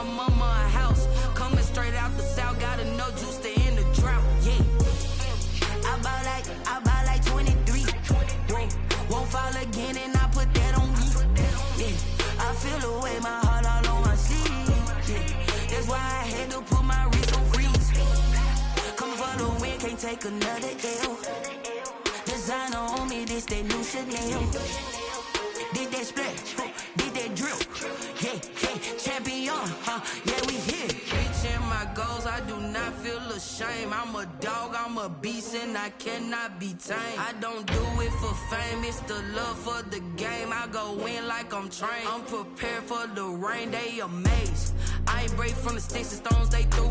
mama a house. Coming straight out the south, got enough juice to end the drought. Yeah. I buy like 23. Won't fall again and I put that on me. Yeah. I feel the way my heart all on my sleeve. Yeah. That's why I had to put my wrist on freeze. Coming for the win, can't take another L. Designer on me, this that new Chanel. Did that splash, did that drill. Yeah, yeah, champion, yeah, we here. Reaching my goals, I do not feel ashamed. I'm a dog, I'm a beast, and I cannot be tamed. I don't do it for fame, it's the love for the game. I go in like I'm trained. I'm prepared for the rain, they amazed. I ain't break from the sticks and stones they threw.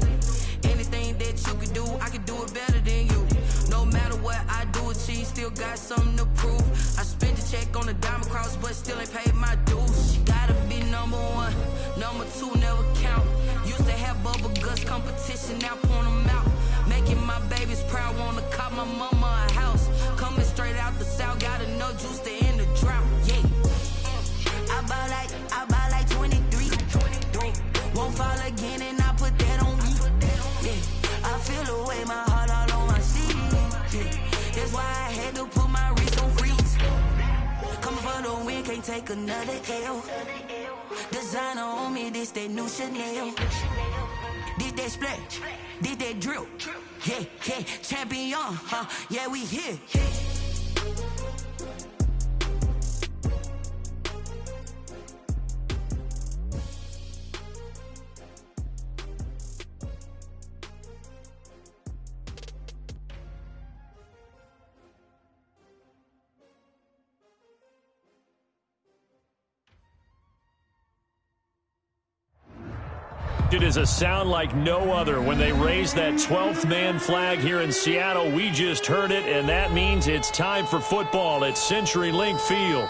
Anything that you can do, I can do it better than you. No matter what I do, achieve, still got something to prove. I spent a check on the diamond cross, but still ain't paid my dues. She gotta be number one, number two never count. Used to have bubble guts competition, now point them out. Making my babies proud, wanna cop my mama a house. Coming straight out the south, got enough juice to end the drought. Yeah, I buy like 23. Won't fall again and I put that on me. Yeah, I feel the way my heart all on my sleeve. Yeah, that's why I had to put my wrist on freeze. Coming for the win, can't take another L. Designer on me, this that new Chanel. Did that splash, did that drill. Yeah, yeah, champion, yeah, we here. It is a sound like no other when they raise that 12th man flag here in Seattle. We just heard it, and that means it's time for football at CenturyLink Field.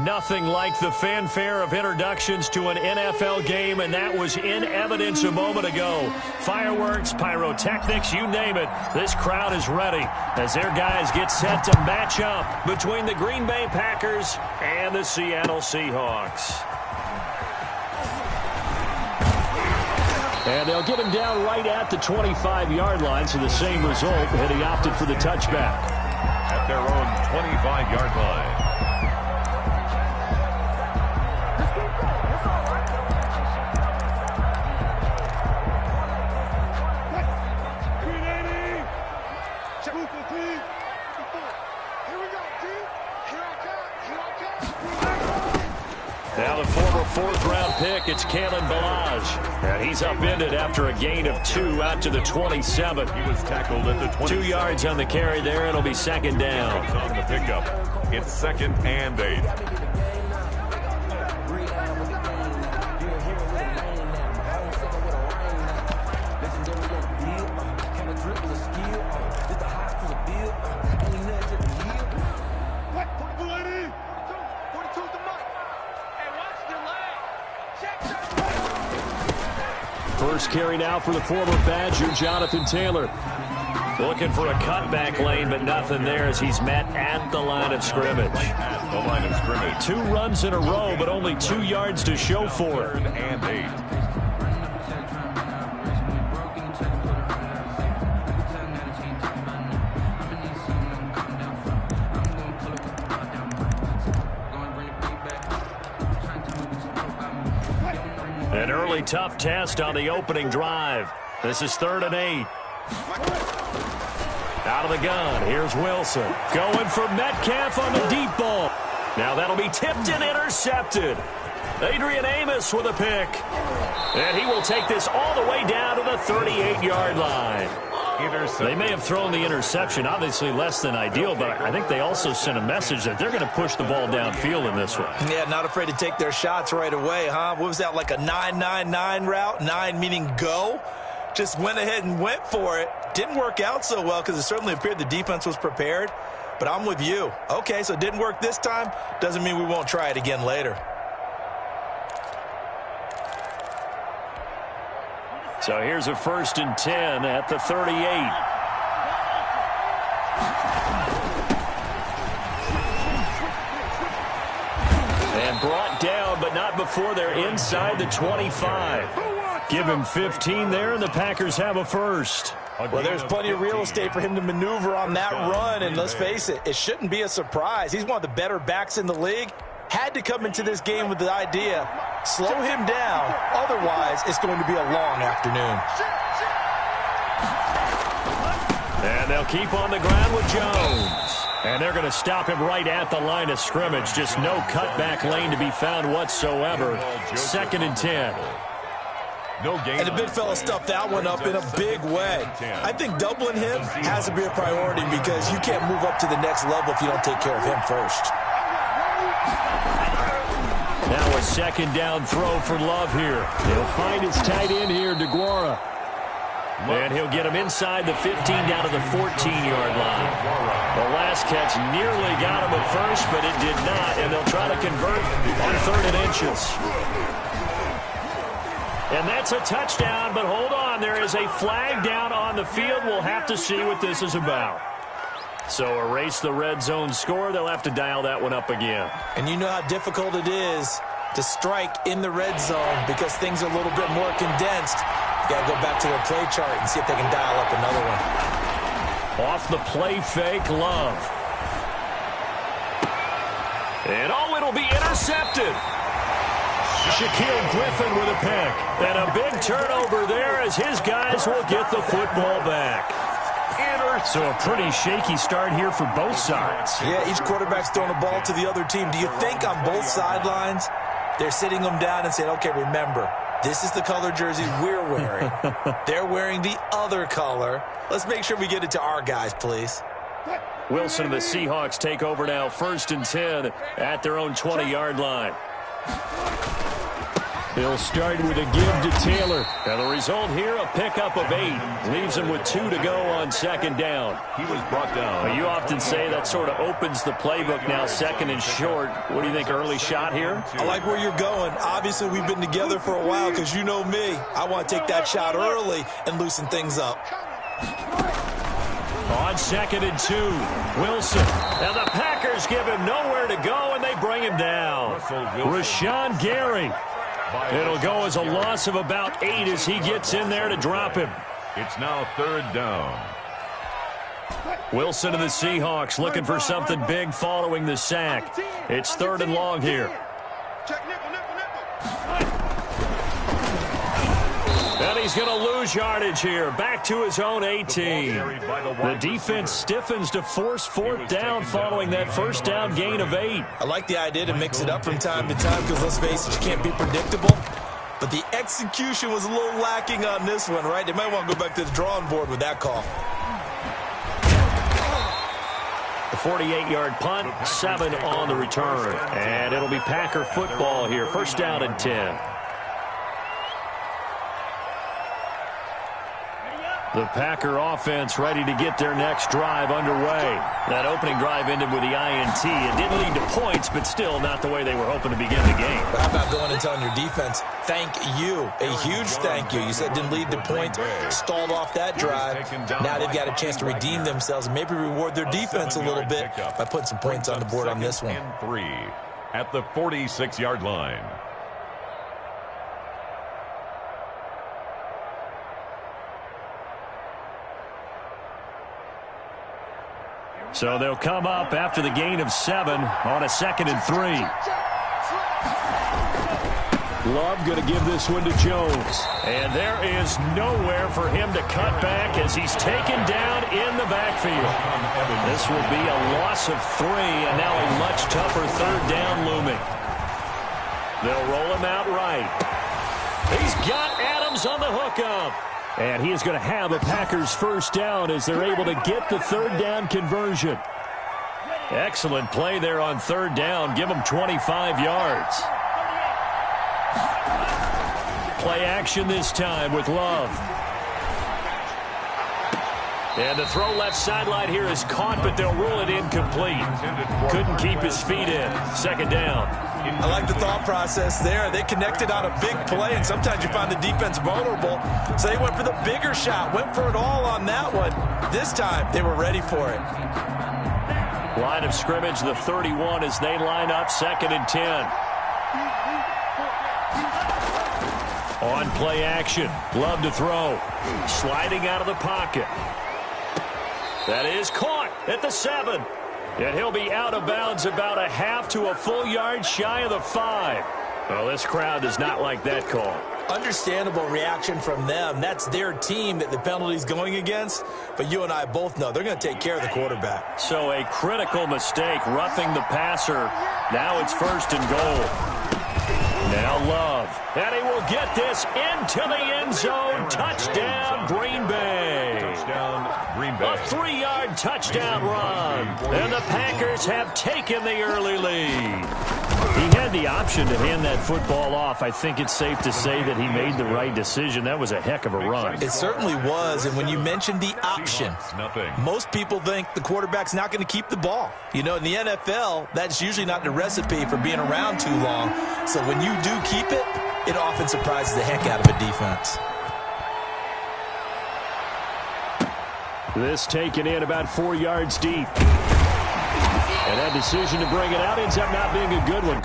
Nothing like the fanfare of introductions to an NFL game, and that was in evidence a moment ago. Fireworks, pyrotechnics, you name it. This crowd is ready as their guys get set to match up between the Green Bay Packers and the Seattle Seahawks. And they'll get him down right at the 25-yard line, so the same result, and he opted for the touchback. At their own 25-yard line. Now the former fourth-round pick, it's Kalen Ballage. And he's upended after a gain of 2 out to the 27. He was tackled at the 27. 2 yards on the carry there. It'll be second down. On the pickup. It's 2nd and 8. First carry now for the former Badger, Jonathan Taylor. Looking for a cutback lane, but nothing there as he's met at the line of scrimmage. At the line of scrimmage. 2 runs in a row, but only 2 yards to show for it. 3rd and 8. An early tough test on the opening drive. This is 3rd and 8. Out of the gun, here's Wilson. Going for Metcalf on the deep ball. Now that'll be tipped and intercepted. Adrian Amos with a pick. And he will take this all the way down to the 38-yard line. They may have thrown the interception, obviously less than ideal, but I think they also sent a message that they're going to push the ball downfield in this one. Yeah, not afraid to take their shots right away, huh? What was that, like a 9-9-9 route? 9 meaning go? Just went ahead and went for it. Didn't work out so well because it certainly appeared the defense was prepared. But I'm with you. Okay, so it didn't work this time. Doesn't mean we won't try it again later. So here's a 1st and 10 at the 38. And brought down, but not before they're inside the 25. Give him 15 there, and the Packers have a first. Well, there's plenty of real estate for him to maneuver on that run, and let's face it, it shouldn't be a surprise. He's one of the better backs in the league. Had to come into this game with the idea, slow him down, otherwise it's going to be a long afternoon. And they'll keep on the ground with Jones. And they're going to stop him right at the line of scrimmage. Just no cutback lane to be found whatsoever. 2nd and 10. And the big fella stuffed that one up in a big way. I think doubling him has to be a priority because you can't move up to the next level if you don't take care of him first. Now a 2nd down throw for Love here. He'll find his tight end here, DeGuara. And he'll get him inside the 15 down to the 14-yard line. The last catch nearly got him at first, but it did not, and they'll try to convert on 3rd and inches. And that's a touchdown, but hold on. There is a flag down on the field. We'll have to see what this is about. So erase the red zone score. They'll have to dial that one up again. And you know how difficult it is to strike in the red zone because things are a little bit more condensed. You got to go back to their play chart and see if they can dial up another one. Off the play fake, Love. And it'll be intercepted. Shaquille Griffin with a pick. And a big turnover there as his guys will get the football back. So a pretty shaky start here for both sides. Yeah, each quarterback's throwing the ball to the other team. Do you think on both sidelines they're sitting them down and saying, okay, remember, this is the color jersey we're wearing. They're wearing the other color. Let's make sure we get it to our guys, please. Wilson and the Seahawks take over now, 1st and 10 at their own 20-yard line. They'll start with a give to Taylor. And the result here, a pickup of 8. Leaves him with 2 to go on 2nd down. He was brought down. Well, you often say that sort of opens the playbook now, 2nd and short. What do you think, early shot here? I like where you're going. Obviously, we've been together for a while because you know me. I want to take that shot early and loosen things up. On 2nd and 2, Wilson. Now the Packers give him nowhere to go, and they bring him down. Rashawn Gary. It'll go as a loss of about 8 as he gets in there to drop him. It's now 3rd down. Wilson and the Seahawks looking for something big following the sack. It's 3rd and long here. And he's going to lose yardage here. Back to his own 18. The defense stiffens to force 4th down following that 1st down gain of 8. I like the idea to mix it up from time to time because, let's face it, you can't be predictable. But the execution was a little lacking on this one, right? They might want to go back to the drawing board with that call. The 48-yard punt, 7 on the return. And it'll be Packer football here. 1st down and 10. The Packer offense ready to get their next drive underway. That opening drive ended with the INT. It didn't lead to points, but still not the way they were hoping to begin the game. But how about going and telling your defense, thank you, a huge thank you. You said it didn't lead to points, stalled off that drive. Now they've got a chance to redeem themselves and maybe reward their defense a little bit by putting some points on the board on this one. 3 at the 46-yard line. So they'll come up after the gain of 7 on a 2nd and 3. Love going to give this one to Jones. And there is nowhere for him to cut back as he's taken down in the backfield. This will be a loss of 3 and now a much tougher 3rd down looming. They'll roll him out right. He's got Adams on the hookup. And he is going to have a Packers 1st down as they're able to get the 3rd down conversion. Excellent play there on 3rd down. Give them 25 yards. Play action this time with Love. And the throw left sideline here is caught, but they'll rule it incomplete. Couldn't keep his feet in. 2nd down. I like the thought process there. They connected on a big play, and sometimes you find the defense vulnerable. So they went for the bigger shot, went for it all on that one. This time, they were ready for it. Line of scrimmage, the 31 as they line up, 2nd and 10. On play action. Love to throw. Sliding out of the pocket. That is caught at the 7. And he'll be out of bounds about a half to a full yard shy of the 5. Well, this crowd does not like that call. Understandable reaction from them. That's their team that the penalty's going against. But you and I both know they're going to take care of the quarterback. So a critical mistake, roughing the passer. Now it's 1st and goal. Now Love. And he will get this into the end zone. Touchdown, Green Bay. Touchdown, Green Bay. A 3-yard touchdown run. And the Packers have taken the early lead. He had the option to hand that football off. I think it's safe to say that he made the right decision. That was a heck of a run. It certainly was. And when you mentioned the option, most people think the quarterback's not going to keep the ball. You know, in the NFL, that's usually not the recipe for being around too long. So when you do keep it, it often surprises the heck out of a defense. This taken in about 4 yards deep. And that decision to bring it out ends up not being a good one.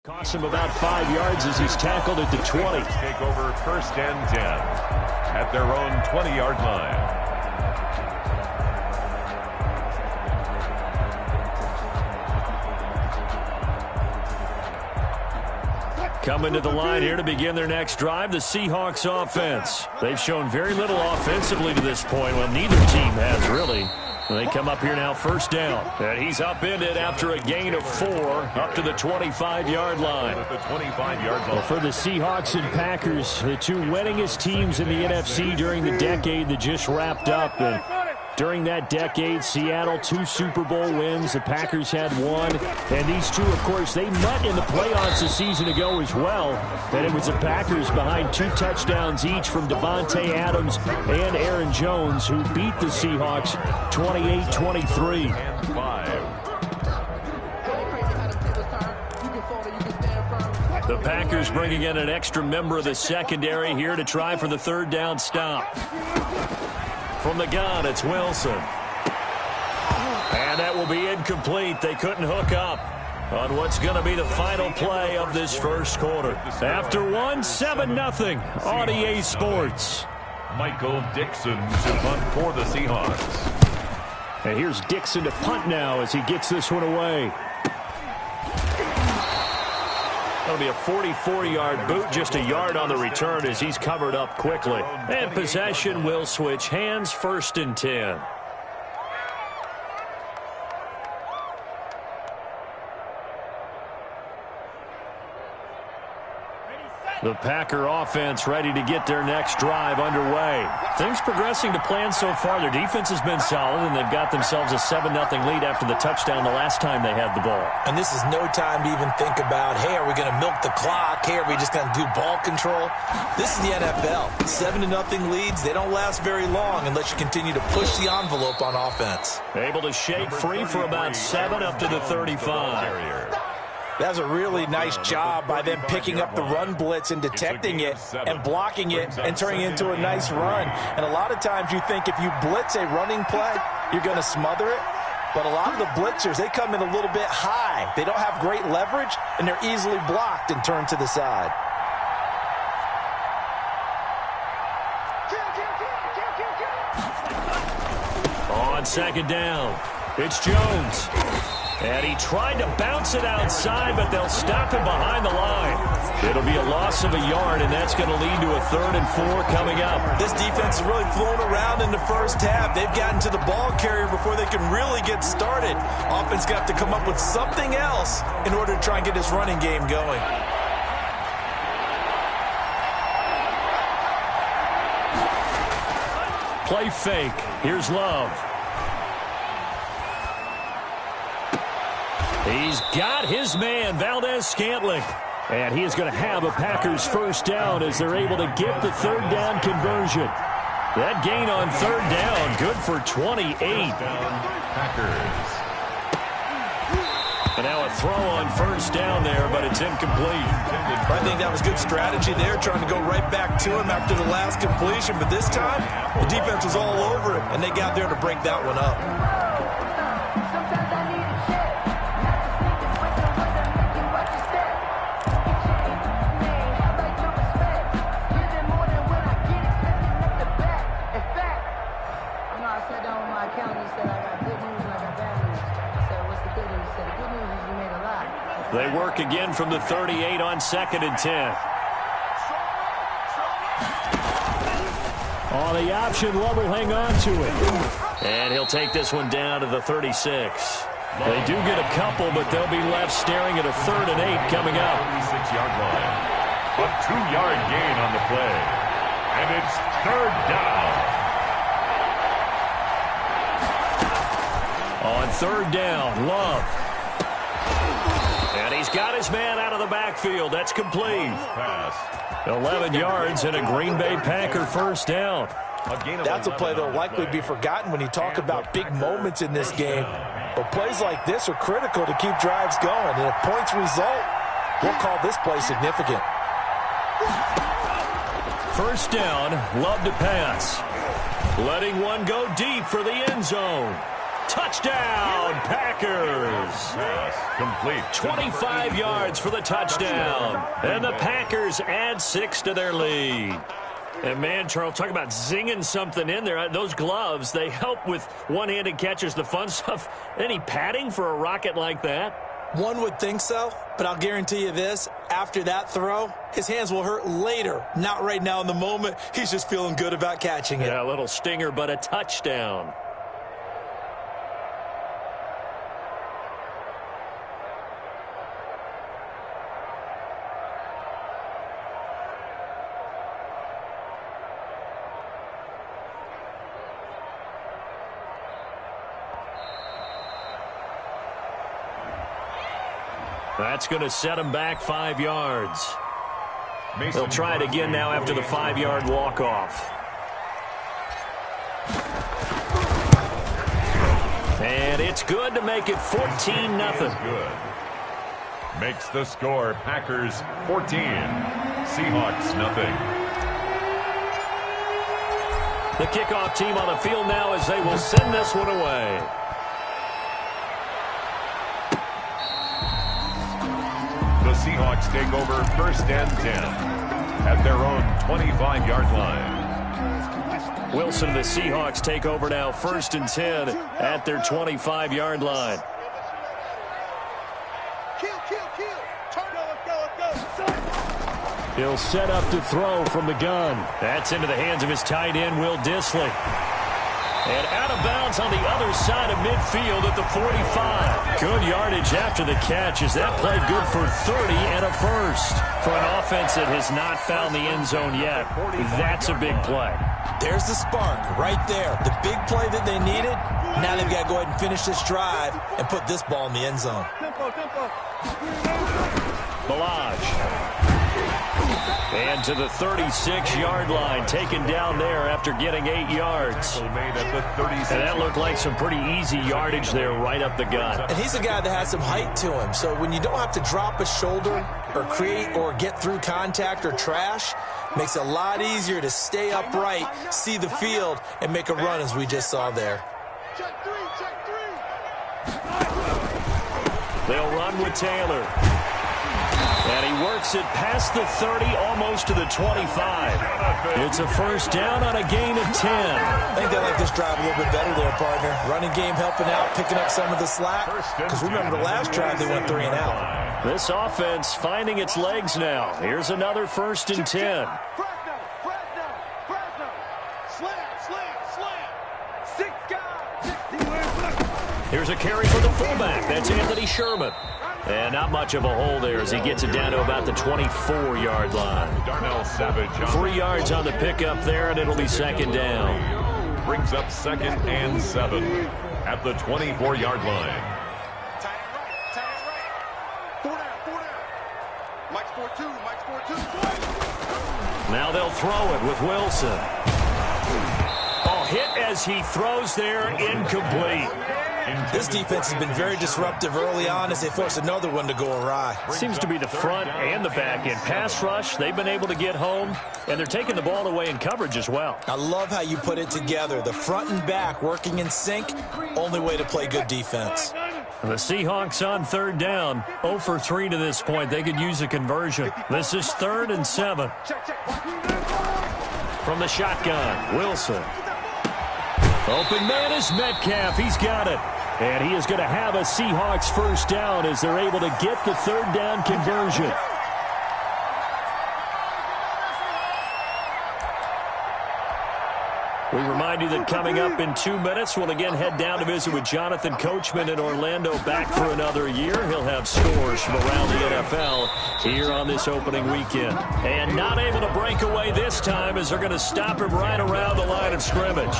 Costs him about 5 yards as he's tackled at the 20. Take over 1st and 10 at their own 20-yard line. Coming to the line here to begin their next drive, the Seahawks offense. They've shown very little offensively to this point. Well, neither team has really. They come up here now 1st down. And he's upended after a gain of 4 up to the 25-yard line. Well, for the Seahawks and Packers, the two winningest teams in the NFC during the decade that just wrapped up. And during that decade, Seattle 2 Super Bowl wins. The Packers had 1. And these two, of course, they met in the playoffs a season ago as well. And it was the Packers behind 2 touchdowns each from Devontae Adams and Aaron Jones who beat the Seahawks 28-23. The Packers bringing in an extra member of the secondary here to try for the 3rd down stop. From the gun, it's Wilson. And that will be incomplete. They couldn't hook up on what's going to be the final play of this 1st quarter. After 1, 7-0 on EA Sports. Michael Dixon to punt for the Seahawks. And here's Dixon to punt now as he gets this one away. That'll be a 44-yard boot, just a yard on the return as he's covered up quickly. And possession will switch hands, 1st and 10. The Packer offense ready to get their next drive underway. Things progressing to plan so far. Their defense has been solid, and they've got themselves a 7-0 lead after the touchdown the last time they had the ball. And this is no time to even think about, hey, are we going to milk the clock? Hey, are we just going to do ball control? This is the NFL. 7-0 leads, they don't last very long unless you continue to push the envelope on offense. Able to shake free for about 7 up to the 35. That was a really nice job by them picking up the run blitz and detecting it and blocking it and turning it into a nice run. And a lot of times you think if you blitz a running play, you're going to smother it. But a lot of the blitzers, they come in a little bit high. They don't have great leverage, and they're easily blocked and turned to the side. On second down, it's Jones. And he tried to bounce it outside, but they'll stop him behind the line. It'll be a loss of a yard, and that's going to lead to a 3rd and 4 coming up. This defense has really flown around in the first half. They've gotten to the ball carrier before they can really get started. Offense got to come up with something else in order to try and get this running game going. Play fake. Here's Love. He's got his man, Valdez-Scantling. And he is going to have a Packers first down as they're able to get the 3rd down conversion. That gain on 3rd down, good for 28. Packers. And now a throw on 1st down there, but it's incomplete. I think that was good strategy there, trying to go right back to him after the last completion. But this time, the defense was all over it, and they got there to break that one up. They work again from the 38 on 2nd and 10. On the option, Love will hang on to it. And he'll take this one down to the 36. They do get a couple, but they'll be left staring at a 3rd and 8 coming up. 36-yard line. A 2-yard gain on the play. And it's 3rd down. On 3rd down, Love. And he's got his man out of the backfield. That's complete. 11 yards and a Green Bay Packer first down. That's a play that will likely be forgotten when you talk about big moments in this game. But plays like this are critical to keep drives going. And if points result, we'll call this play significant. First down, Love to pass. Letting one go deep for the end zone. Touchdown, Packers. Complete. 25 yards for the touchdown. And the Packers add 6 to their lead. And, man, Charles, talk about zinging something in there. Those gloves, they help with one-handed catches, the fun stuff. Any padding for a rocket like that? One would think so, but I'll guarantee you this. After that throw, his hands will hurt later. Not right now in the moment. He's just feeling good about catching it. Yeah, a little stinger, but a touchdown. That's going to set him back 5 yards. They'll try it again now after the 5-yard walk-off. And it's good to make it 14-0. Good. Makes the score Packers 14, Seahawks nothing. The kickoff team on the field now as they will send this one away. The Seahawks take over 1st and 10 at their own 25-yard line. Wilson and the Seahawks take over now 1st and 10 at their 25-yard line. He'll set up to throw from the gun. That's into the hands of his tight end, Will Dissly. And out of bounds on the other side of midfield at the 45. Good yardage after the catch as that played good for 30 and a first. For an offense that has not found the end zone yet, that's a big play. There's the spark right there. The big play that they needed. Now they've got to go ahead and finish this drive and put this ball in the end zone. Balaj. And to the 36-yard line, taken down there after getting 8 yards. And that looked like some pretty easy yardage there right up the gut. And he's a guy that has some height to him. So when you don't have to drop a shoulder or create or get through contact or trash, makes it a lot easier to stay upright, see the field, and make a run as we just saw there. They'll run with Taylor. And he works it past the 30, almost to the 25. It's a first down on a gain of 10. I think they like this drive a little bit better there, partner. Running game helping out, picking up some of the slack. Because remember the last drive, they went 3 and out. This offense finding its legs now. Here's another first and 10. Here's a carry for the fullback. That's Anthony Sherman. And not much of a hole there as he gets it down to about the 24-yard line. 3 yards on the pickup there, and it'll be second down. Brings up 2nd and 7 at the 24-yard line. Now they'll throw it with Wilson. Hit as he throws there, incomplete. This defense has been very disruptive early on as they force another one to go awry. Seems to be the front and the back end. Pass rush, they've been able to get home, and they're taking the ball away in coverage as well. I love how you put it together. The front and back working in sync, only way to play good defense. The Seahawks on third down, 0 for 3 to this point. They could use a conversion. This is 3rd and 7. From the shotgun, Wilson. Open man is Metcalf. He's got it. And he is going to have a Seahawks first down as they're able to get the third down conversion. We remind you that coming up in 2 minutes, we'll again head down to visit with Jonathan Coachman in Orlando, back for another year. He'll have scores from around the NFL here on this opening weekend. And not able to break away this time as they're going to stop him right around the line of scrimmage.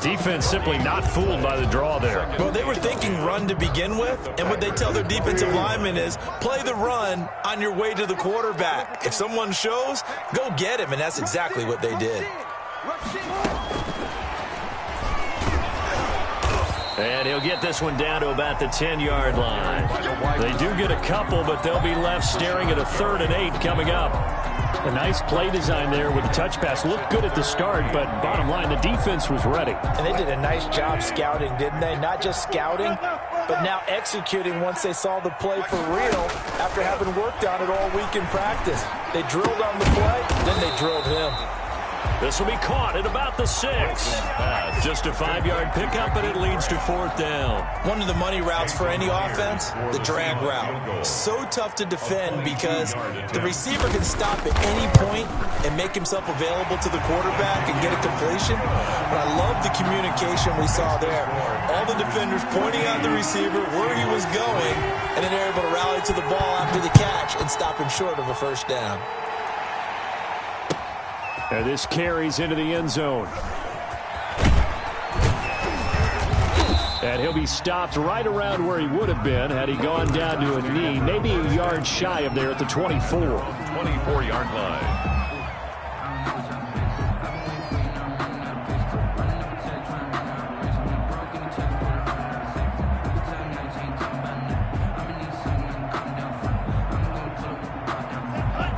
Defense simply not fooled by the draw there. Well, they were thinking run to begin with, and what they tell their defensive linemen is play the run on your way to the quarterback. If someone shows, go get him, and that's exactly what they did. And he'll get this one down to about the 10-yard line. They do get a couple, but they'll be left staring at a 3rd and 8 coming up. A nice play design there with the touch pass. Looked good at the start, but bottom line, the defense was ready. And they did a nice job scouting, didn't they? Not just scouting, but now executing once they saw the play for real after having worked on it all week in practice. They drilled on the play, then they drilled him. This will be caught at about the 6. Just a 5-yard pickup, and it leads to 4th down. One of the money routes for any offense, the drag route. So tough to defend because the receiver can stop at any point and make himself available to the quarterback and get a completion. But I love the communication we saw there. All the defenders pointing out the receiver where he was going, and then they're able to rally to the ball after the catch and stop him short of a first down. And this carries into the end zone. And he'll be stopped right around where he would have been had he gone down to a knee, maybe a yard shy of there at the 24. 24-yard line.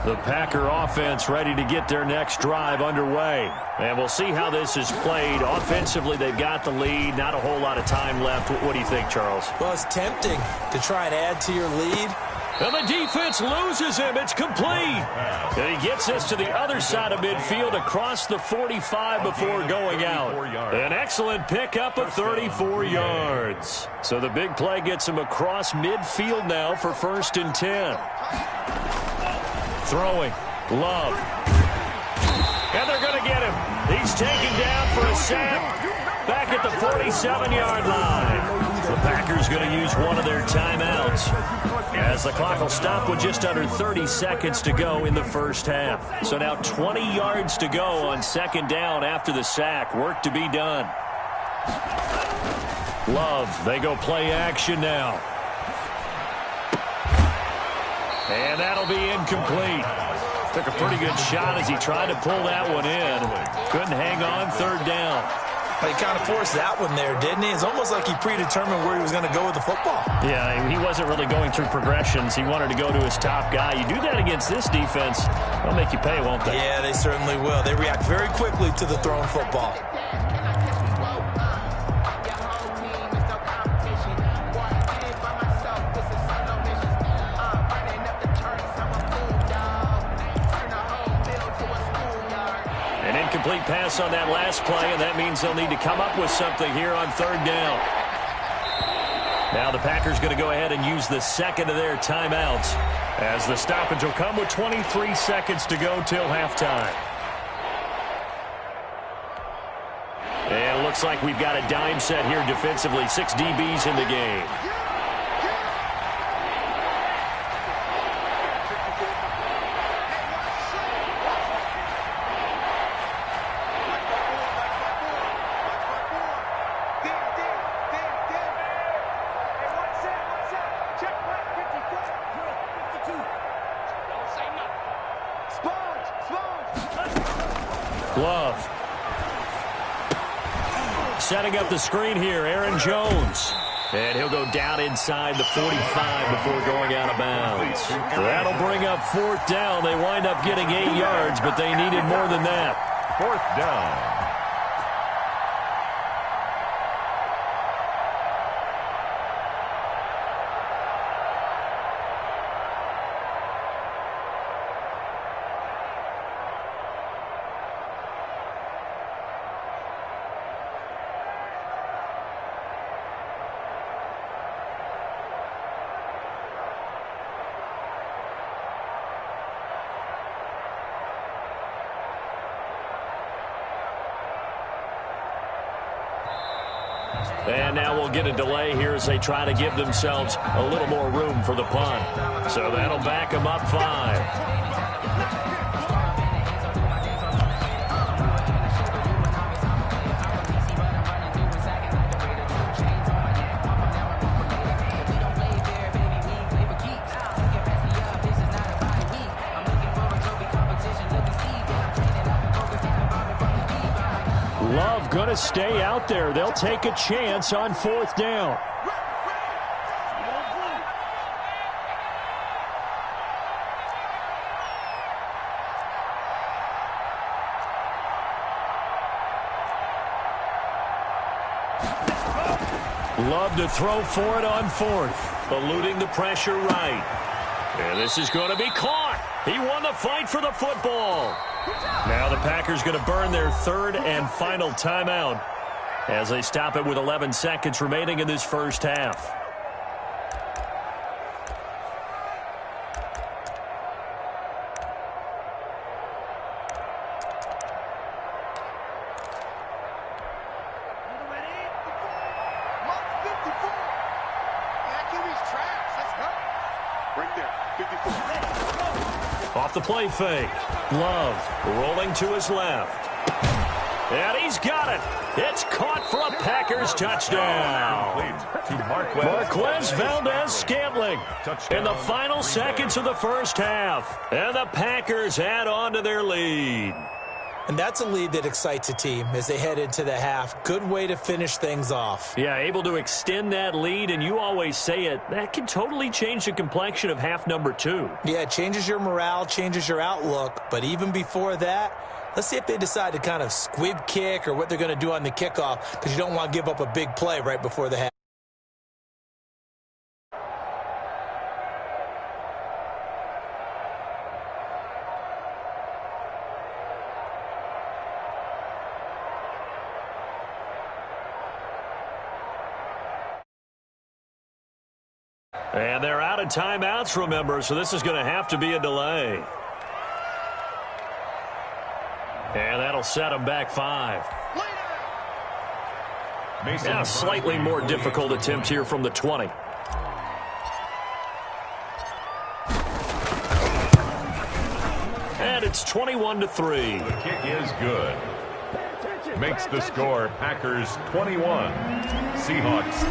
The Packer offense ready to get their next drive underway. And we'll see how this is played. Offensively, they've got the lead. Not a whole lot of time left. What do you think, Charles? Well, it's tempting to try and add to your lead. And the defense loses him. It's complete. And he gets us to the other side of midfield across the 45 before going out. An excellent pickup of 34 yards. So the big play gets him across midfield now for 1st and 10. Throwing. Love. And they're going to get him. He's taken down for a sack. back at the 47-yard line. The Packers going to use one of their timeouts as the clock will stop with just under 30 seconds to go in the first half. So now 20 yards to go on second down after the sack. Work to be done. Love, they go play action now. And that'll be incomplete. Took a pretty good shot as he tried to pull that one in. Couldn't hang on third down. He kind of forced that one there, didn't he? It's almost like he predetermined where he was going to go with the football. Yeah, he wasn't really going through progressions. He wanted to go to his top guy. You do that against this defense, they'll make you pay, won't they? Yeah, they certainly will. They react very quickly to the thrown football. Complete pass on that last play, and that means they'll need to come up with something here on third down. Now the Packers going to go ahead and use the second of their timeouts as the stoppage will come with 23 seconds to go till halftime. And it looks like we've got a dime set here defensively. 6 DBs in the game. Love. Setting up the screen here, Aaron Jones. And he'll go down inside the 45 before going out of bounds. That'll bring up fourth down. They wind up getting 8 yards, but they needed more than that. Fourth down. And now we'll get a delay here as they try to give themselves a little more room for the punt. So that'll back them up 5. Love going to stay out there. They'll take a chance on fourth down. Love to throw for it on fourth. Eluding the pressure right. And this is going to be caught. He won the fight for the football. Now the Packers going to burn their third and final timeout as they stop it with 11 seconds remaining in this first half. Off the play fake. Love rolling to his left. And he's got it. It's caught for a Packers touchdown. Marquez Valdez-Scantling in the final seconds of the first half. And the Packers add on to their lead. And that's a lead that excites a team as they head into the half. Good way to finish things off. Yeah, able to extend that lead, and you always say it, that can totally change the complexion of half number 2. Yeah, it changes your morale, changes your outlook. But even before that, let's see if they decide to kind of squib kick or what they're going to do on the kickoff, because you don't want to give up a big play right before the half. And they're out of timeouts, remember, so this is going to have to be a delay. And that'll set them back 5. Yeah, a slightly more difficult attempt here from the 20. And it's 21-3. The kick is good. Makes the score Packers 21, Seahawks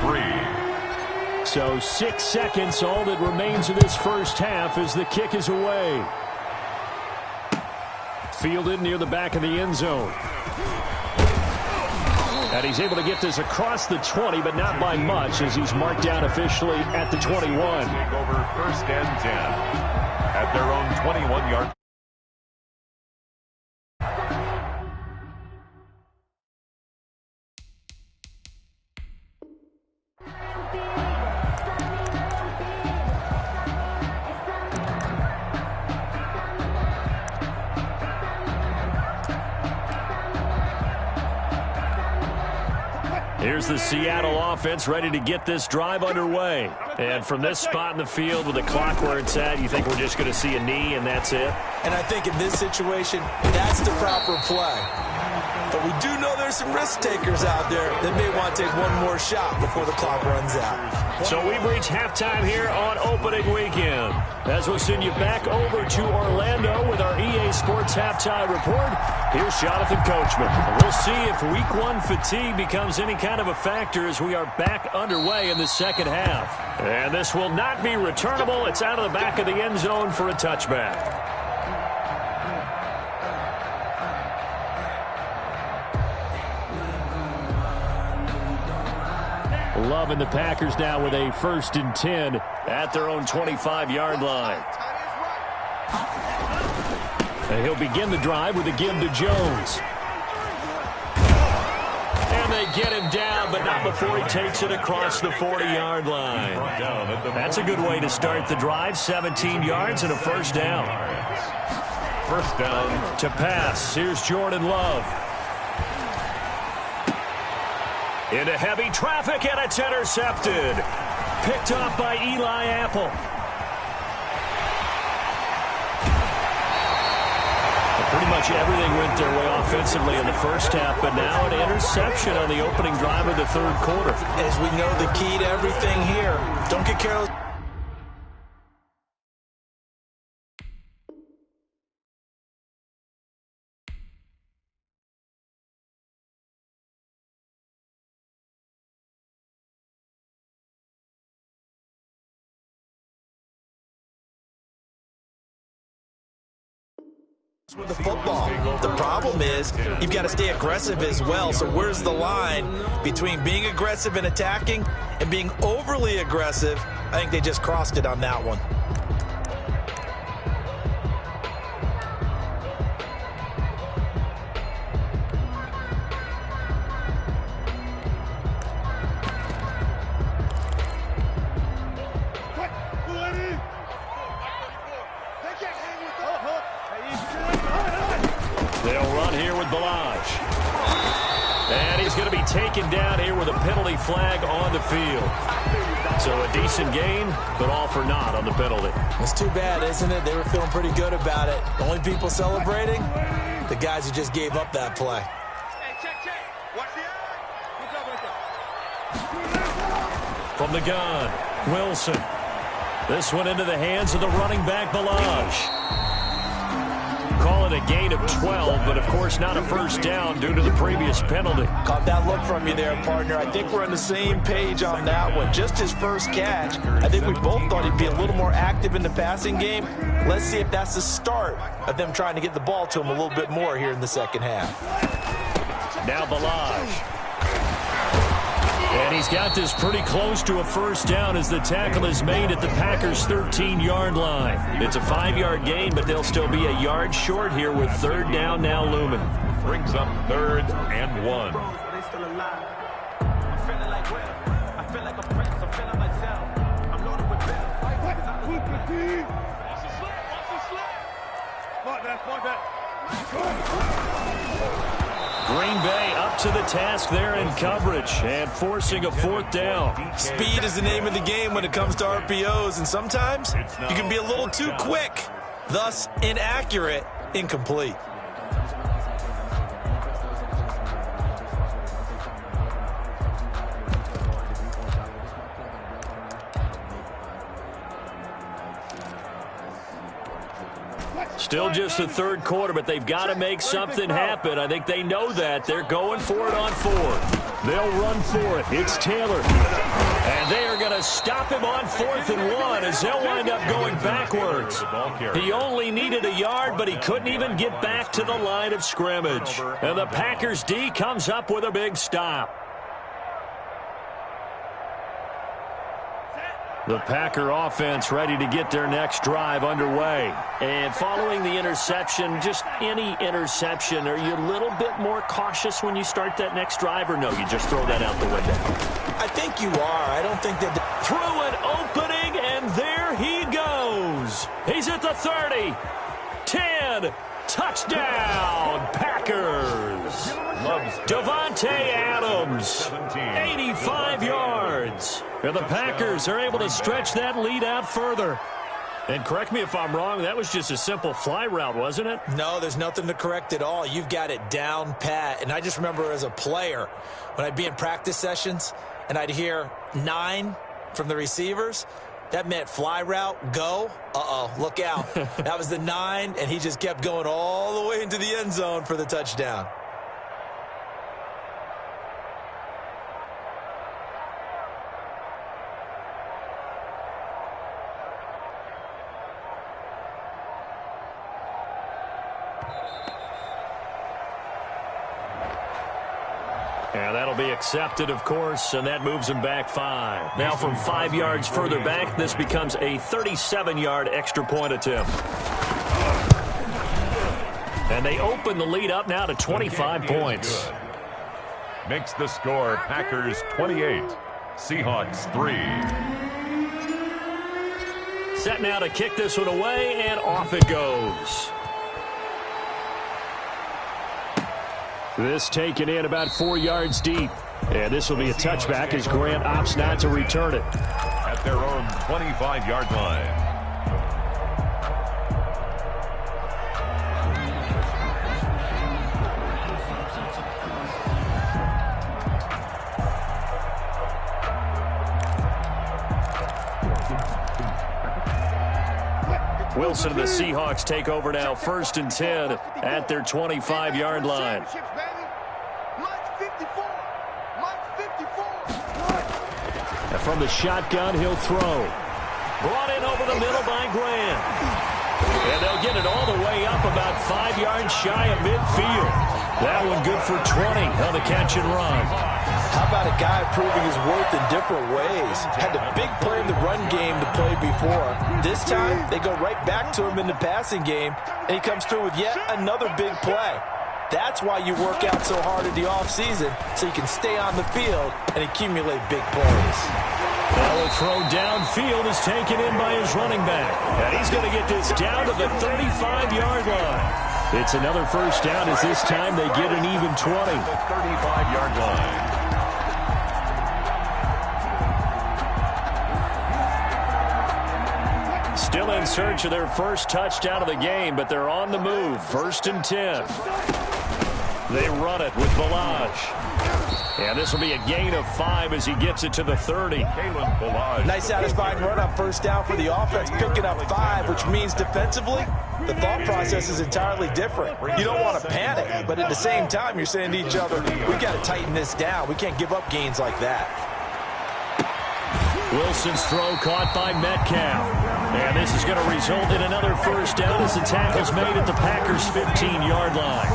3. So 6 seconds, all that remains of this first half as the kick is away. Fielded near the back of the end zone. And he's able to get this across the 20, but not by much as he's marked down officially at the 21. Take over first and 10 at their own 21-yard. Here's the Seattle offense ready to get this drive underway. And from this spot in the field with the clock where it's at, you think we're just going to see a knee and that's it? And I think in this situation, that's the proper play. But we do know there's some risk takers out there that may want to take one more shot before the clock runs out. So we've reached halftime here on opening weekend. As we'll send you back over to Orlando with our EA Sports Halftime Report, here's Jonathan Coachman. We'll see if Week 1 fatigue becomes any kind of a factor as we are back underway in the second half. And this will not be returnable. It's out of the back of the end zone for a touchback. Loving the Packers now with a 1st and 10 at their own 25-yard line. And he'll begin the drive with a give to Jones. And they get him down, but not before he takes it across the 40-yard line. That's a good way to start the drive. 17 yards and a first down. First down to pass. Here's Jordan Love. Into heavy traffic, and it's intercepted. Picked off by Eli Apple. Pretty much everything went their way offensively in the first half, but now an interception on the opening drive of the third quarter. As we know, the key to everything here, don't get careless. With the football, the problem is you've got to stay aggressive as well. So where's the line between being aggressive and attacking and being overly aggressive? I think they just crossed it on that one. They'll run here with Balaj. And he's going to be taken down here with a penalty flag on the field. So a decent gain, but all for naught on the penalty. It's too bad, isn't it? They were feeling pretty good about it. The only people celebrating, the guys who just gave up that play. From the gun, Wilson. This one into the hands of the running back, Balaj. Call it a gain of 12, but of course not a first down due to the previous penalty. Caught that look from you there, partner. I think we're on the same page on that one. Just his first catch. I think we both thought he'd be a little more active in the passing game. Let's see if that's the start of them trying to get the ball to him a little bit more here in the second half. Now Balaj. And he's got this pretty close to a first down as the tackle is made at the Packers' 13-yard line. It's a 5-yard gain, but they'll still be a yard short here with third down now looming. brings up 3rd and 1. Green Bay up to the task there in coverage and forcing a 4th down. Speed is the name of the game when it comes to RPOs, and sometimes you can be a little too quick, thus inaccurate, incomplete. Still just the third quarter, but they've got to make something happen. I think they know that. They're going for it on fourth. They'll run for it. It's Taylor. And they are going to stop him on 4th and 1 as they'll wind up going backwards. He only needed a yard, but he couldn't even get back to the line of scrimmage. And the Packers D comes up with a big stop. The Packer offense ready to get their next drive underway. And following the interception, just any interception, are you a little bit more cautious when you start that next drive, or no, you just throw that out the window? I think you are. I don't think that... Through an opening, and there he goes. He's at the 30. 10. Touchdown, Packers. Devontae Adams, 85 yards. And the Packers are able to stretch that lead out further. And correct me if I'm wrong, that was just a simple fly route, wasn't it? No, there's nothing to correct at all. You've got it down pat. And I just remember as a player, when I'd be in practice sessions and I'd hear 9 from the receivers, that meant fly route, go. Uh-oh, look out. That was the 9, and he just kept going all the way into the end zone for the touchdown. And that'll be accepted, of course, and that moves him back 5. Now from 5 yards further back, this becomes a 37-yard extra point attempt. And they open the lead up now to 25 points. Makes the score Packers 28, Seahawks 3. Set now to kick this one away, and off it goes. This taken in about 4 yards deep. And this will be a touchback as Grant opts not to return it. At their own 25-yard line. Wilson and the Seahawks take over now, 1st and 10 at their 25-yard line. And from the shotgun, he'll throw. Brought in over the middle by Grant. And they'll get it all the way up about 5 yards shy of midfield. That one good for 20 on the catch and run. How about a guy proving his worth in different ways? Had the big play in the run game to play before. This time, they go right back to him in the passing game, and he comes through with yet another big play. That's why you work out so hard in the offseason, so you can stay on the field and accumulate big plays. Now a throw downfield is taken in by his running back. And he's going to get this down to the 35-yard line. It's another first down as this time they get an even 20. The 35-yard line. Still in search of their first touchdown of the game, but they're on the move. 1st and 10. They run it with Balaj. And this will be a gain of 5 as he gets it to the 30. Nice satisfying run on first down for the offense, picking up 5, which means defensively, the thought process is entirely different. You don't want to panic, but at the same time, you're saying to each other, we got to tighten this down. We can't give up gains like that. Wilson's throw caught by Metcalf. And this is going to result in another first down as the tackle's made at the Packers' 15-yard line.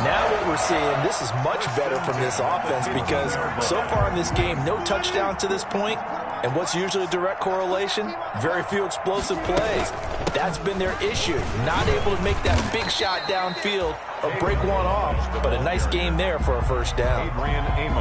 Now what we're seeing, this is much better from this offense because so far in this game, no touchdown to this point. And what's usually a direct correlation? Very few explosive plays. That's been their issue. Not able to make that big shot downfield or break one off, but a nice game there for a first down.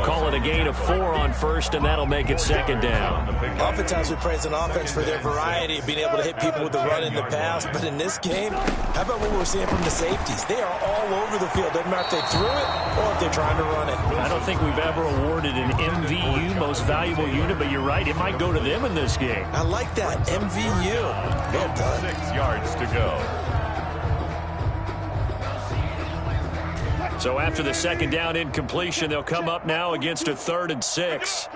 Call it a gain of 4 on first, and that'll make it 2nd down. Oftentimes we praise an offense for their variety of being able to hit people with the run in the pass, but in this game, how about what we're seeing from the safeties? They are all over the field. Doesn't matter if they threw it or if they're trying to run it. I don't think we've ever awarded an MVU, most valuable unit, but you're right, it might go to them in this game. I like that, MVU. Well done. 6 yards to go. So after the 2nd down incompletion, they'll come up now against a 3rd and 6.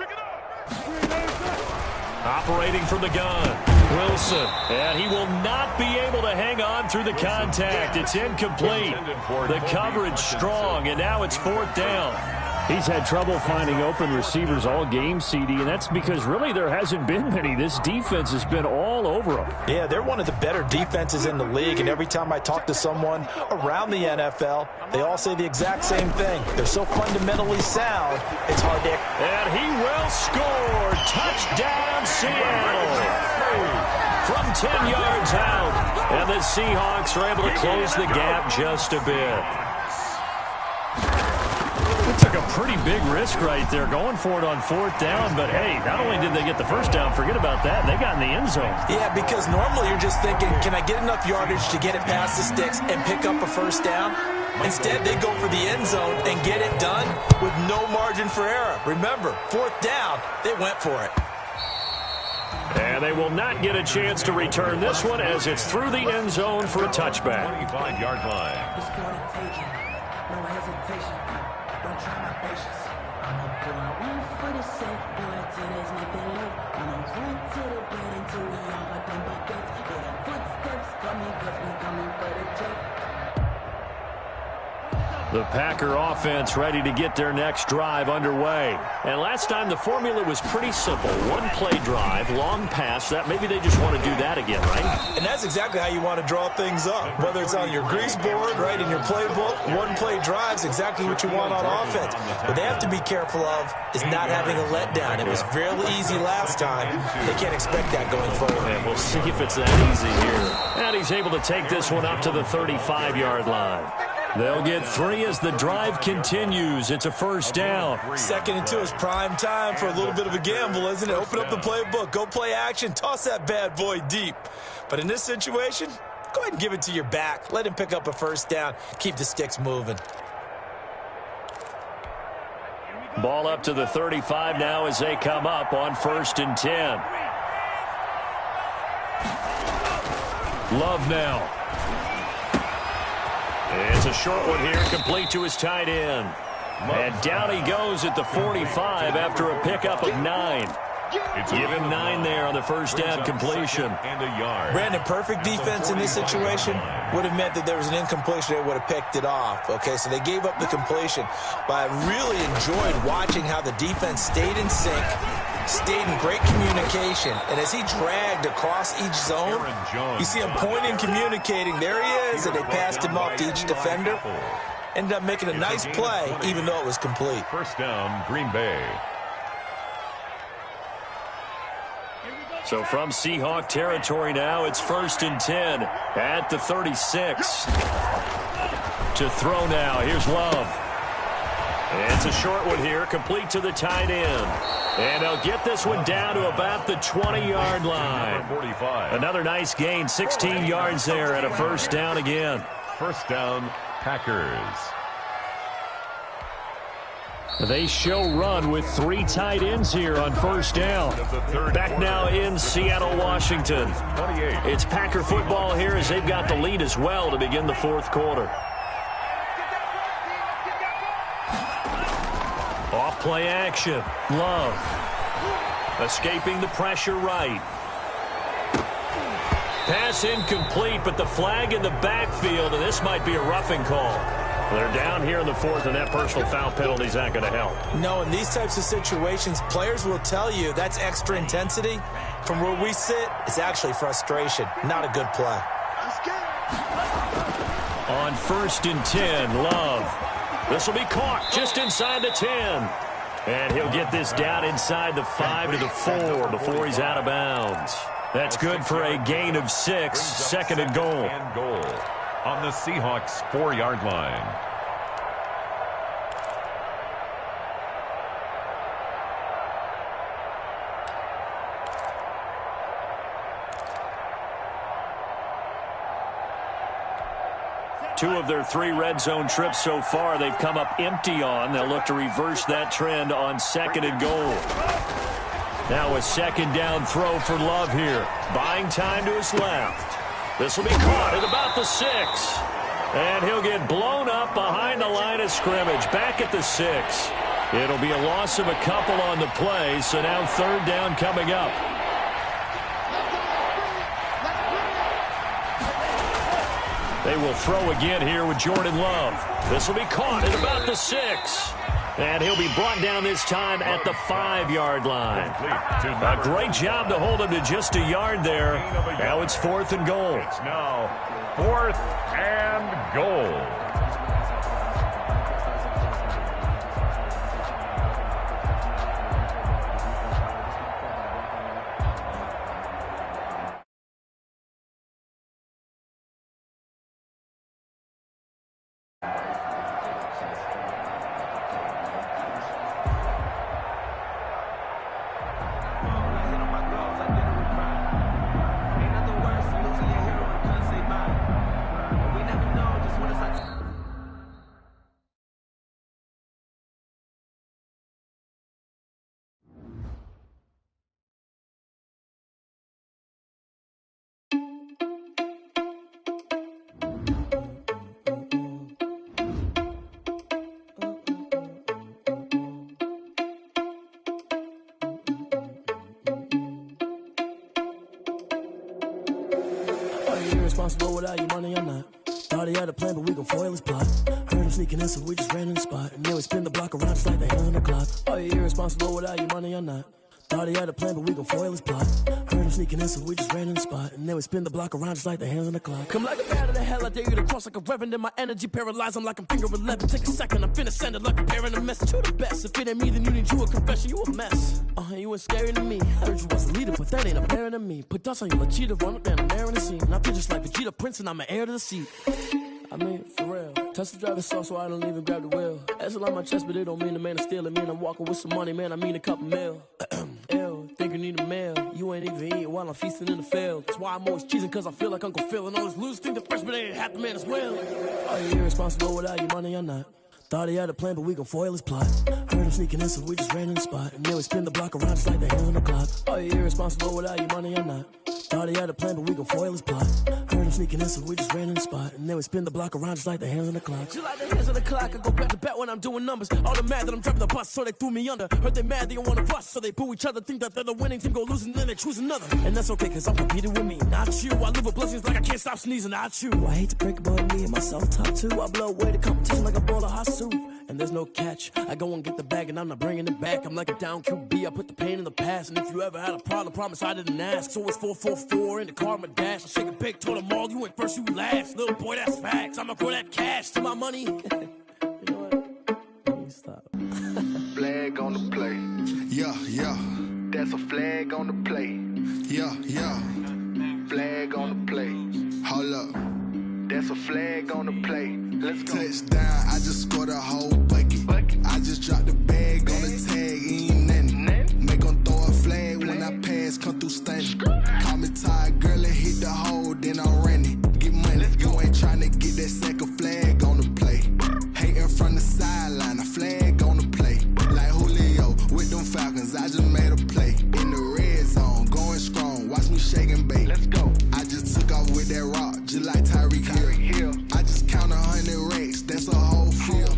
Operating from the gun. Wilson, and he will not be able to hang on through the contact. It's incomplete. The coverage strong, and now it's 4th down. He's had trouble finding open receivers all game, CD, and that's because really there hasn't been many. This defense has been all over them. Yeah, they're one of the better defenses in the league, and every time I talk to someone around the NFL, they all say the exact same thing. They're so fundamentally sound, it's hard to... And he will score. Touchdown, Seattle. From 10 yards out, and the Seahawks are able to close the gap just a bit. Took a pretty big risk right there going for it on 4th down, but hey, not only did they get the first down, forget about that, they got in the end zone. Yeah, because normally you're just thinking, can I get enough yardage to get it past the sticks and pick up a first down? Instead, they go for the end zone and get it done with no margin for error. Remember, 4th down, they went for it. And they will not get a chance to return this one as it's through the end zone for a touchback. 25-yard line. No hesitation. Don't try my patience. I'ma pull out one for the safe boy till there's nothing left. I'ma run to the bed until we all got them buckets. Hear the footsteps coming, cause we coming for the check. The Packer offense ready to get their next drive underway. And last time the formula was pretty simple. One play drive, long pass. That maybe they just want to do that again, right? And that's exactly how you want to draw things up. Whether it's on your grease board, right, in your playbook, one play drive's exactly what you want on offense. What they have to be careful of is not having a letdown. It was fairly easy last time. They can't expect that going forward. And we'll see if it's that easy here. And he's able to take this one up to the 35-yard line. They'll get 3 as the drive continues. It's a first down. 2nd and 2 is prime time for a little bit of a gamble, isn't it? Open up the playbook, go play action, toss that bad boy deep. But in this situation, go ahead and give it to your back. Let him pick up a first down. Keep the sticks moving. Ball up to the 35 now as they come up on 1st and 10. Love now. It's a short one here, complete to his tight end. And down he goes at the 45 after a pickup of 9. Give him 9 there on the first down completion. Brandon, perfect defense in this situation would have meant that there was an incompletion. They would have picked it off. Okay, so they gave up the completion. But I really enjoyed watching how the defense stayed in sync, stayed in great communication, and as he dragged across each zone, you see him pointing, communicating. There he is, and they passed him off to each defender. Ended up making a nice play, even though it was complete. First down, Green Bay. So from Seahawk territory now, it's 1st and 10 at the 36. To throw now, here's Love. It's a short one here, complete to the tight end. And they'll get this one down to about the 20-yard line. 45. Another nice gain, 16 yards there at a first down again. First down, Packers. They show run with 3 tight ends here on first down. Back now in Seattle, Washington. It's Packer football here as they've got the lead as well to begin the 4th quarter. Off play action. Love. Escaping the pressure right. Pass incomplete, but the flag in the backfield, and this might be a roughing call. They're down here in the 4th, and that personal foul penalty is not going to help. No, in these types of situations, players will tell you that's extra intensity. From where we sit, it's actually frustration. Not a good play. On 1st and 10, Love. This will be caught just inside the 10. And he'll get this down inside the 5 to the 4 before he's out of bounds. That's good for a gain of 6, 2nd and goal. On the Seahawks 4-yard line. Two of their 3 red zone trips so far, they've come up empty on. They'll look to reverse that trend on 2nd and goal. Now a 2nd down throw for Love here. Buying time to his left. This will be caught at about the 6. And he'll get blown up behind the line of scrimmage. Back at the 6. It'll be a loss of a couple on the play, so now 3rd down coming up. They will throw again here with Jordan Love. This will be caught at about the 6. And he'll be brought down this time at the 5-yard line. A great job to hold him to just a yard there. Now it's 4th and goal. It's now 4th and goal. Responsible without your money, I'm not. Thought he had a plan, but we gon' foil his plot. Heard him sneaking in, so we just ran in the spot. And then we spin the block around just like the hands on the clock. Oh, you're irresponsible without your money, I'm not. Thought he had a plan, but we gon' foil his plot. Heard him sneaking in, so we just ran in the spot. And then we spin the block around just like the hands on the clock. Come like a bat of the hell, I dare you to cross like a reverend. And my energy paralyzed, I'm like I'm finger 11. Take a second, I'm finna send it like a parent a message. You the best, if it ain't me, then you need you a confession. You a mess, you ain't scary to me. Heard you was a leader, but that ain't apparent to me. Put dust on your cheetah, run up down the air in the scene. And I feel just like Vegeta Prince, and I'm an heir to the seat. I mean, for real. Touch the driver's soft so I don't even grab the wheel. That's on my chest, but it don't mean the man is stealing. Mean I'm walking with some money, man, I mean a couple mil. Ew, think you need a meal. You ain't even eating while I'm feasting in the field. That's why I'm always cheesing, cause I feel like Uncle Phil. And all those losers think the freshman ain't half the man as well. Are you irresponsible without your money or not? Thought he had a plan, but we gon' foil his plot. Heard him sneaking in, so we just ran in the spot. And then we spin the block around just like the hands on the clock. Are you irresponsible without your money or not? Thought he had a plan, but we gon' foil his plot. Heard him sneaking in, so we just ran in the spot. And then we spin the block around just like the hands on the clock. Just like the hands on the clock, I go back to back when I'm doing numbers. All the mad that I'm driving the bus, so they threw me under. Heard they mad, they don't wanna bust, so they boo each other. Think that they're the winning team, go losing, then they choose another. And that's okay, cause I'm competing with me, not you. I live with blessings like I can't stop sneezing, not you. I hate to break about me and myself top two. I blow away the competition like a bowl of hot soup. And there's no catch. I go and get the bag and I'm not bringing it back. I'm like a down QB, I put the pain in the past. And if you ever had a problem, promise I didn't ask. So it's 444 in the car, my dash. I shake a big, told them all, you ain't first, you last. Little boy, that's facts. I'ma throw that cash to my money. You know what? Let me stop. Flag on the play. Yeah, yeah. That's a flag on the play. Yeah, yeah. Flag on the play. Hold up. That's a flag on the play. Let's go. Touchdown, I just scored a whole bucket. I just dropped the bag on the tag, ain't nothing. Make them throw a flag when I pass, come through stunning. Call me tired, girl, and hit the hole, then I'm running. Get money, you ain't tryna get that second flag on the play. Hating from the sideline, a flag on the play. Like Julio with them Falcons, I just made a play. In the red zone, going strong, watch me shake and bake. Let's go. I just took off with that rock, just like Tyreek Hill. I just count 100 racks, that's a whole field.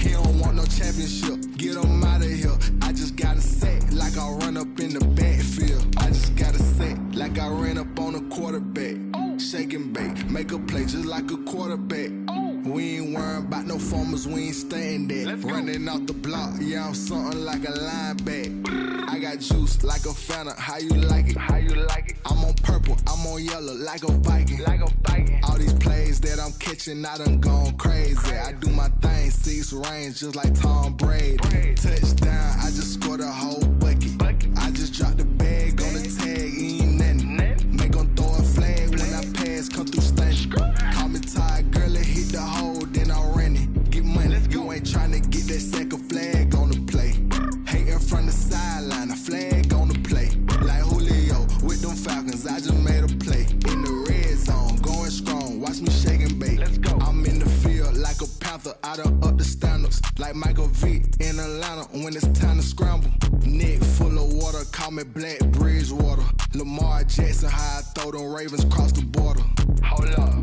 He don't want no championship, get him out of here. I just got a set, like I run up in the backfield. I just got a set, like I ran up on a quarterback. Shake and bake, make a play just like a quarterback. We ain't worrying about no formers, we ain't staying there. Running off the block, yeah, I'm something like a linebacker. I got juice like a Fanta, how you like it? How you like it? I'm on purple, I'm on yellow, like a Viking. Like a Viking. All these plays that I'm catching, I done gone crazy. I do my thing, 6 range, just like Tom Brady. Touchdown, I just scored a whole bucket. I just dropped the bag on the tag, ain't nothing. Make them throw a flag when I pass, come through stunning. Call me tired, girl, and hit the hole, then I'm running. Get money, you ain't tryna get that second flag on the play. Hating from the sideline, a flag on the play. Like Julio with them Falcons, I just made a play. In the red zone, going strong, watch me shake and bake. Let's go. I'm in the field like a Panther, I done up the standards. Like Michael Vick in Atlanta when it's time to scramble. Neck full of water, call me Black Bridgewater. Lamar Jackson, how I throw them Ravens cross the border. Hold up.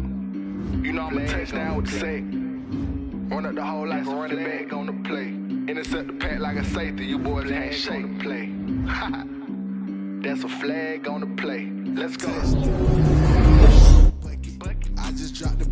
You know I'm a touchdown with the sack. Run up the hole like a running back on the play. Intercept the pack like a safety. You boys ain't shake the play. That's a flag on the play. Let's go. I just dropped the